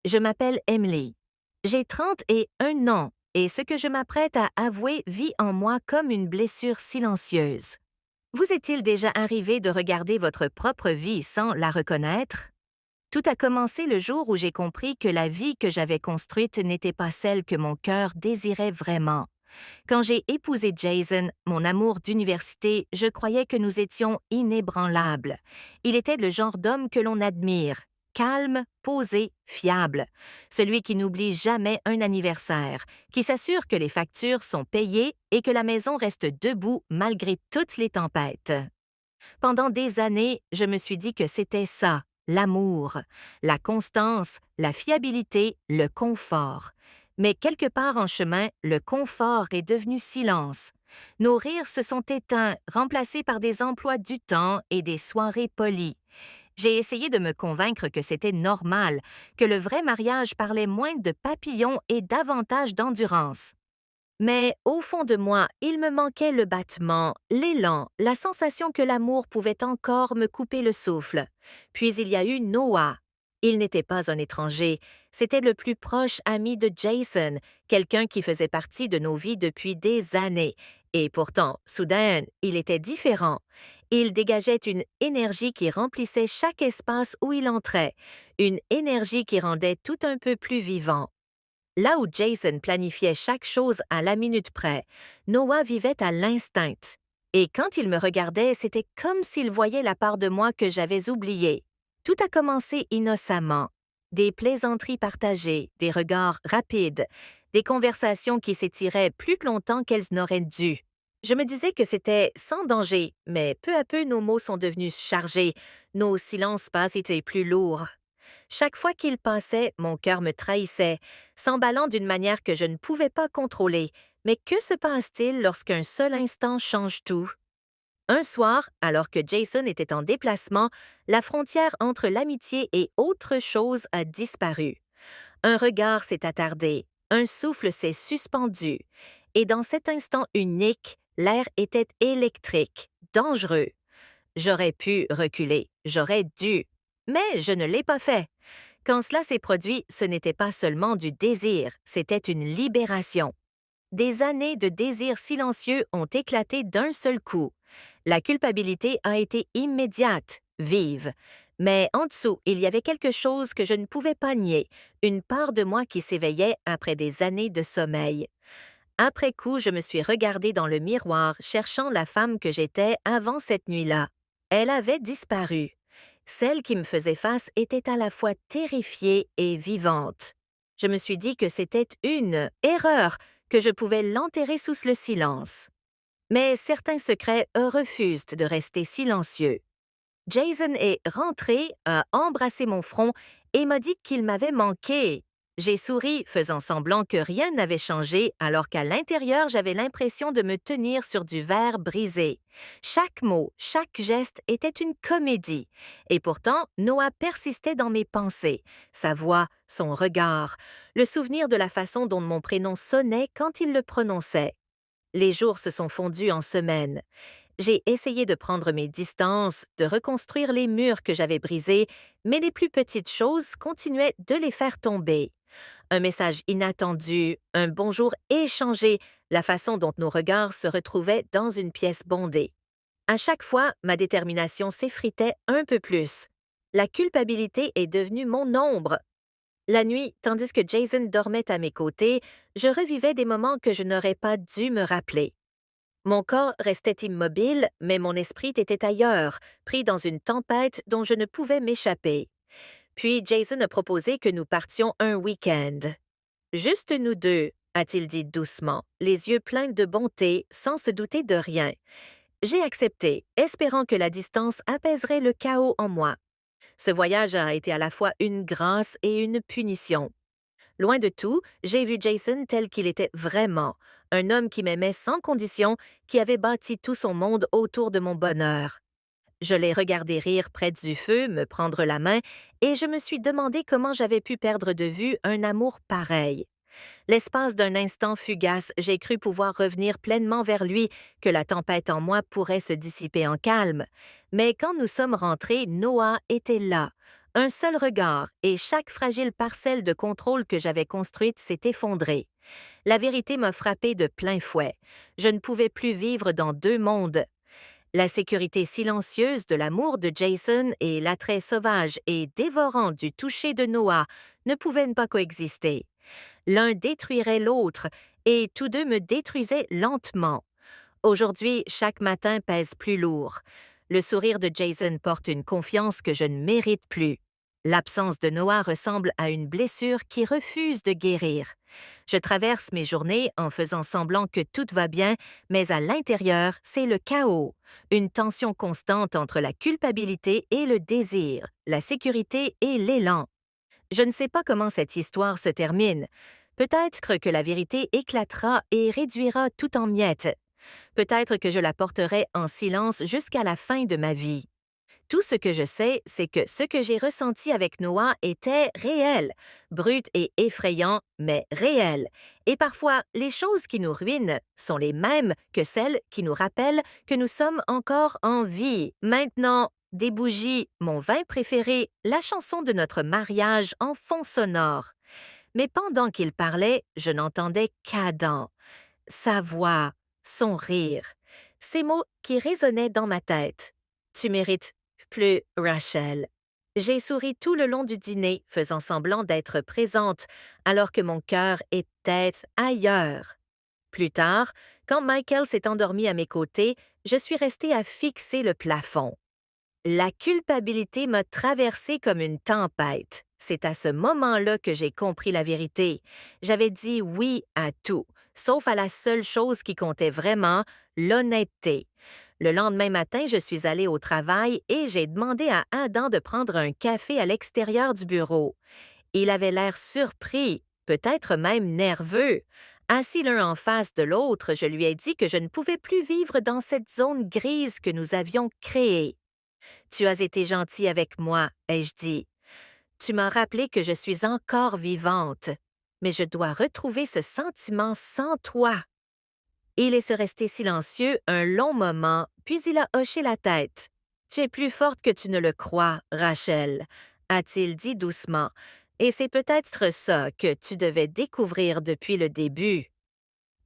Je m'appelle Emily. J'ai 31 ans et ce que je m'apprête à avouer vit en moi comme une blessure silencieuse. Vous est-il déjà arrivé de regarder votre propre vie sans la reconnaître? Tout a commencé le jour où j'ai compris que la vie que j'avais construite n'était pas celle que mon cœur désirait vraiment. Quand j'ai épousé Jason, mon amour d'université, je croyais que nous étions inébranlables. Il était le genre d'homme que l'on admire, calme, posé, fiable, celui qui n'oublie jamais un anniversaire, qui s'assure que les factures sont payées et que la maison reste debout malgré toutes les tempêtes. Pendant des années, je me suis dit que c'était ça, l'amour, la constance, la fiabilité, le confort. Mais quelque part en chemin, le confort est devenu silence. Nos rires se sont éteints, remplacés par des emplois du temps et des soirées polies. J'ai essayé de me convaincre que c'était normal, que le vrai mariage parlait moins de papillons et davantage d'endurance. Mais au fond de moi, il me manquait le battement, l'élan, la sensation que l'amour pouvait encore me couper le souffle. Puis il y a eu Noah. Il n'était pas un étranger, c'était le plus proche ami de Jason, quelqu'un qui faisait partie de nos vies depuis des années. Et pourtant, soudain, il était différent. Il dégageait une énergie qui remplissait chaque espace où il entrait, une énergie qui rendait tout un peu plus vivant. Là où Jason planifiait chaque chose à la minute près, Noah vivait à l'instinct. Et quand il me regardait, c'était comme s'il voyait la part de moi que j'avais oubliée. Tout a commencé innocemment. Des plaisanteries partagées, des regards rapides, des conversations qui s'étiraient plus longtemps qu'elles n'auraient dû. Je me disais que c'était sans danger, mais peu à peu nos mots sont devenus chargés, nos silences passent étaient plus lourds. Chaque fois qu'il passait, mon cœur me trahissait, s'emballant d'une manière que je ne pouvais pas contrôler. Mais que se passe-t-il lorsqu'un seul instant change tout? Un soir, alors que Jason était en déplacement, la frontière entre l'amitié et autre chose a disparu. Un regard s'est attardé, un souffle s'est suspendu, et dans cet instant unique, l'air était électrique, dangereux. J'aurais pu reculer, j'aurais dû, mais je ne l'ai pas fait. Quand cela s'est produit, ce n'était pas seulement du désir, c'était une libération. Des années de désir silencieux ont éclaté d'un seul coup. La culpabilité a été immédiate, vive. Mais en dessous, il y avait quelque chose que je ne pouvais pas nier, une part de moi qui s'éveillait après des années de sommeil. Après coup, je me suis regardée dans le miroir, cherchant la femme que j'étais avant cette nuit-là. Elle avait disparu. Celle qui me faisait face était à la fois terrifiée et vivante. Je me suis dit que c'était une erreur, que je pouvais l'enterrer sous le silence. Mais certains secrets refusent de rester silencieux. Jason est rentré, a embrassé mon front et m'a dit qu'il m'avait manqué. J'ai souri, faisant semblant que rien n'avait changé, alors qu'à l'intérieur, j'avais l'impression de me tenir sur du verre brisé. Chaque mot, chaque geste était une comédie. Et pourtant, Noah persistait dans mes pensées. Sa voix, son regard, le souvenir de la façon dont mon prénom sonnait quand il le prononçait. Les jours se sont fondus en semaines. J'ai essayé de prendre mes distances, de reconstruire les murs que j'avais brisés, mais les plus petites choses continuaient de les faire tomber. Un message inattendu, un bonjour échangé, la façon dont nos regards se retrouvaient dans une pièce bondée. À chaque fois, ma détermination s'effritait un peu plus. La culpabilité est devenue mon ombre. La nuit, tandis que Jason dormait à mes côtés, je revivais des moments que je n'aurais pas dû me rappeler. Mon corps restait immobile, mais mon esprit était ailleurs, pris dans une tempête dont je ne pouvais m'échapper. Puis Jason a proposé que nous partions un week-end. Juste nous deux, a-t-il dit doucement, les yeux pleins de bonté, sans se douter de rien. J'ai accepté, espérant que la distance apaiserait le chaos en moi. Ce voyage a été à la fois une grâce et une punition. Loin de tout, j'ai vu Jason tel qu'il était vraiment, un homme qui m'aimait sans condition, qui avait bâti tout son monde autour de mon bonheur. Je l'ai regardé rire près du feu, me prendre la main, et je me suis demandé comment j'avais pu perdre de vue un amour pareil. L'espace d'un instant fugace, j'ai cru pouvoir revenir pleinement vers lui, que la tempête en moi pourrait se dissiper en calme. Mais quand nous sommes rentrés, Noah était là, Un seul regard et chaque fragile parcelle de contrôle que j'avais construite s'est effondrée. La vérité m'a frappé de plein fouet. Je ne pouvais plus vivre dans deux mondes. La sécurité silencieuse de l'amour de Jason et l'attrait sauvage et dévorant du toucher de Noah ne pouvaient pas coexister. L'un détruirait l'autre et tous deux me détruisaient lentement. Aujourd'hui, chaque matin pèse plus lourd. Le sourire de Jason porte une confiance que je ne mérite plus. L'absence de Noah ressemble à une blessure qui refuse de guérir. Je traverse mes journées en faisant semblant que tout va bien, mais à l'intérieur, c'est le chaos. Une tension constante entre la culpabilité et le désir, la sécurité et l'élan. Je ne sais pas comment cette histoire se termine. Peut-être que la vérité éclatera et réduira tout en miettes. Peut-être que je la porterai en silence jusqu'à la fin de ma vie. Tout ce que je sais, c'est que ce que j'ai ressenti avec Noah était réel, brut et effrayant, mais réel. Et parfois, les choses qui nous ruinent sont les mêmes que celles qui nous rappellent que nous sommes encore en vie. Maintenant, des bougies, mon vin préféré, la chanson de notre mariage en fond sonore. Mais pendant qu'il parlait, je n'entendais qu'Adam. Sa voix, son rire, ces mots qui résonnaient dans ma tête. Tu mérites plus, Rachel. J'ai souri tout le long du dîner, faisant semblant d'être présente, alors que mon cœur était ailleurs. Plus tard, quand Michael s'est endormi à mes côtés, je suis restée à fixer le plafond. La culpabilité m'a traversée comme une tempête. C'est à ce moment-là que j'ai compris la vérité. J'avais dit oui à tout, sauf à la seule chose qui comptait vraiment, l'honnêteté. Le lendemain matin, je suis allée au travail et j'ai demandé à Adam de prendre un café à l'extérieur du bureau. Il avait l'air surpris, peut-être même nerveux. Assis l'un en face de l'autre, je lui ai dit que je ne pouvais plus vivre dans cette zone grise que nous avions créée. Tu as été gentil avec moi, ai-je dit. Tu m'as rappelé que je suis encore vivante, mais je dois retrouver ce sentiment sans toi. Il est resté silencieux un long moment, puis il a hoché la tête. Tu es plus forte que tu ne le crois, Rachel, a-t-il dit doucement, et c'est peut-être ça que tu devais découvrir depuis le début.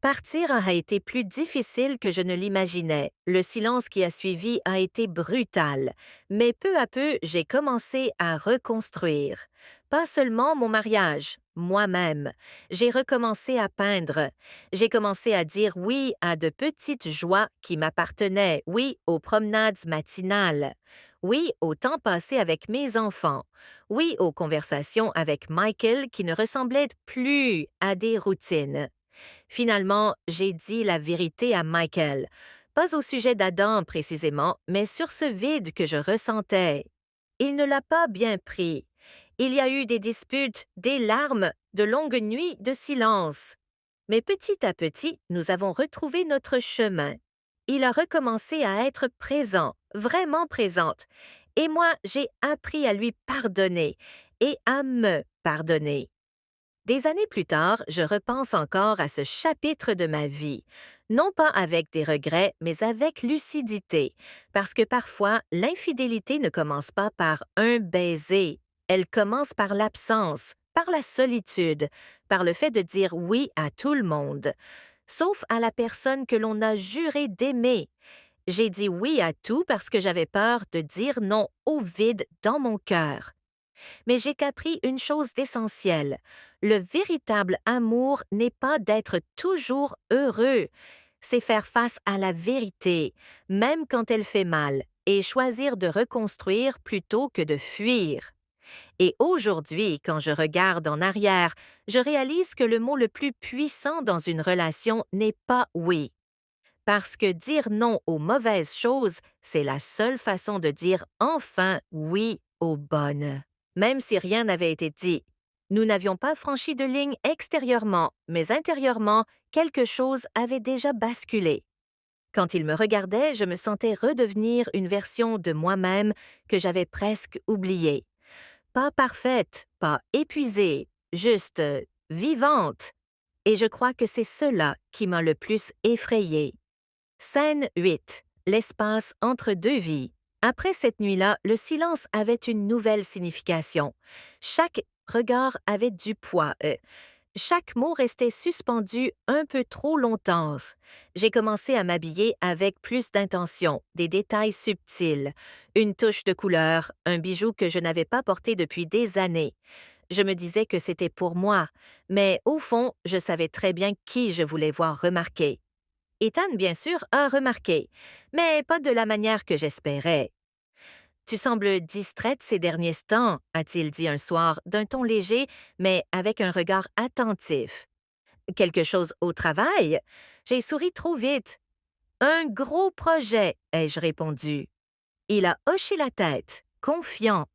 Partir a été plus difficile que je ne l'imaginais. Le silence qui a suivi a été brutal, mais peu à peu, j'ai commencé à reconstruire. Pas seulement mon mariage, moi-même. J'ai recommencé à peindre. J'ai commencé à dire oui à de petites joies qui m'appartenaient, oui aux promenades matinales, oui au temps passé avec mes enfants, oui aux conversations avec Michael qui ne ressemblaient plus à des routines. Finalement, j'ai dit la vérité à Michael, pas au sujet d'Adam précisément, mais sur ce vide que je ressentais. Il ne l'a pas bien pris. Il y a eu des disputes, des larmes, de longues nuits de silence. Mais petit à petit, nous avons retrouvé notre chemin. Il a recommencé à être présent, vraiment présente, et moi, j'ai appris à lui pardonner et à me pardonner. Des années plus tard, je repense encore à ce chapitre de ma vie, non pas avec des regrets, mais avec lucidité, parce que parfois, l'infidélité ne commence pas par un baiser, elle commence par l'absence, par la solitude, par le fait de dire oui à tout le monde, sauf à la personne que l'on a juré d'aimer. J'ai dit oui à tout parce que j'avais peur de dire non au vide dans mon cœur. Mais j'ai compris une chose d'essentielle. Le véritable amour n'est pas d'être toujours heureux. C'est faire face à la vérité, même quand elle fait mal, et choisir de reconstruire plutôt que de fuir. Et aujourd'hui, quand je regarde en arrière, je réalise que le mot le plus puissant dans une relation n'est pas oui. Parce que dire non aux mauvaises choses, c'est la seule façon de dire enfin oui aux bonnes. Même si rien n'avait été dit. Nous n'avions pas franchi de ligne extérieurement, mais intérieurement, quelque chose avait déjà basculé. Quand il me regardait, je me sentais redevenir une version de moi-même que j'avais presque oubliée. Pas parfaite, pas épuisée, juste vivante. Et je crois que c'est cela qui m'a le plus effrayée. Scène 8. L'espace entre deux vies. Après cette nuit-là, le silence avait une nouvelle signification. Chaque regard avait du poids. Chaque mot restait suspendu un peu trop longtemps. J'ai commencé à m'habiller avec plus d'intention, des détails subtils, une touche de couleur, un bijou que je n'avais pas porté depuis des années. Je me disais que c'était pour moi, mais au fond, je savais très bien qui je voulais voir remarquer. Ethan, bien sûr, a remarqué, mais pas de la manière que j'espérais. Tu sembles distraite ces derniers temps, a-t-il dit un soir d'un ton léger, mais avec un regard attentif. Quelque chose au travail? J'ai souri trop vite. Un gros projet, ai-je répondu. Il a hoché la tête, confiant,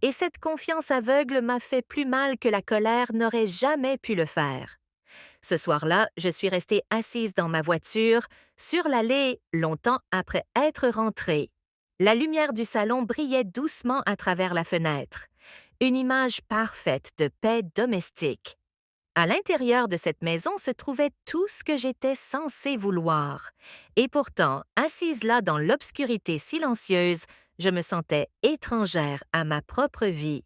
et cette confiance aveugle m'a fait plus mal que la colère n'aurait jamais pu le faire. Ce soir-là, je suis restée assise dans ma voiture, sur l'allée, longtemps après être rentrée. La lumière du salon brillait doucement à travers la fenêtre. Une image parfaite de paix domestique. À l'intérieur de cette maison se trouvait tout ce que j'étais censée vouloir. Et pourtant, assise là dans l'obscurité silencieuse, je me sentais étrangère à ma propre vie.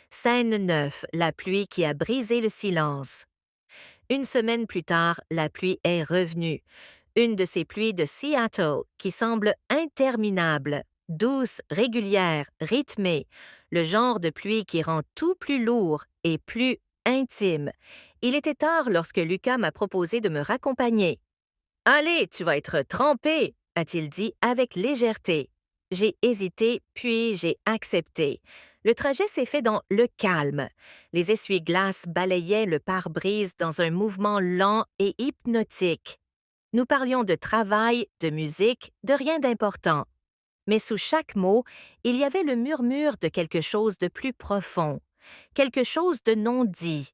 Scène 9, la pluie qui a brisé le silence. Une semaine plus tard, la pluie est revenue. Une de ces pluies de Seattle qui semble interminable, douce, régulière, rythmée, le genre de pluie qui rend tout plus lourd et plus intime. Il était tard lorsque Lucas m'a proposé de me raccompagner. Allez, tu vas être trempé, a-t-il dit avec légèreté. J'ai hésité, puis j'ai accepté. Le trajet s'est fait dans le calme. Les essuie-glaces balayaient le pare-brise dans un mouvement lent et hypnotique. Nous parlions de travail, de musique, de rien d'important. Mais sous chaque mot, il y avait le murmure de quelque chose de plus profond, quelque chose de non dit.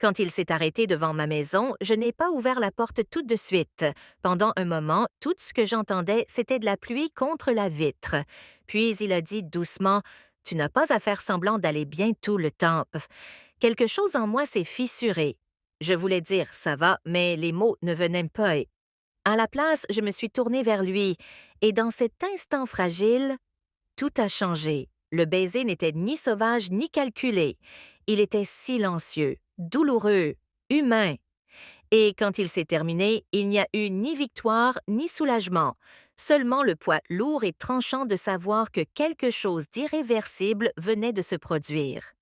Quand il s'est arrêté devant ma maison, je n'ai pas ouvert la porte tout de suite. Pendant un moment, tout ce que j'entendais, c'était de la pluie contre la vitre. Puis il a dit doucement, « Tu n'as pas à faire semblant d'aller bien tout le temps. » Quelque chose en moi s'est fissuré. Je voulais dire « ça va », mais les mots ne venaient pas. À la place, je me suis tournée vers lui, et dans cet instant fragile, tout a changé. Le baiser n'était ni sauvage ni calculé. Il était silencieux, douloureux, humain. Et quand il s'est terminé, il n'y a eu ni victoire ni soulagement, seulement le poids lourd et tranchant de savoir que quelque chose d'irréversible venait de se produire.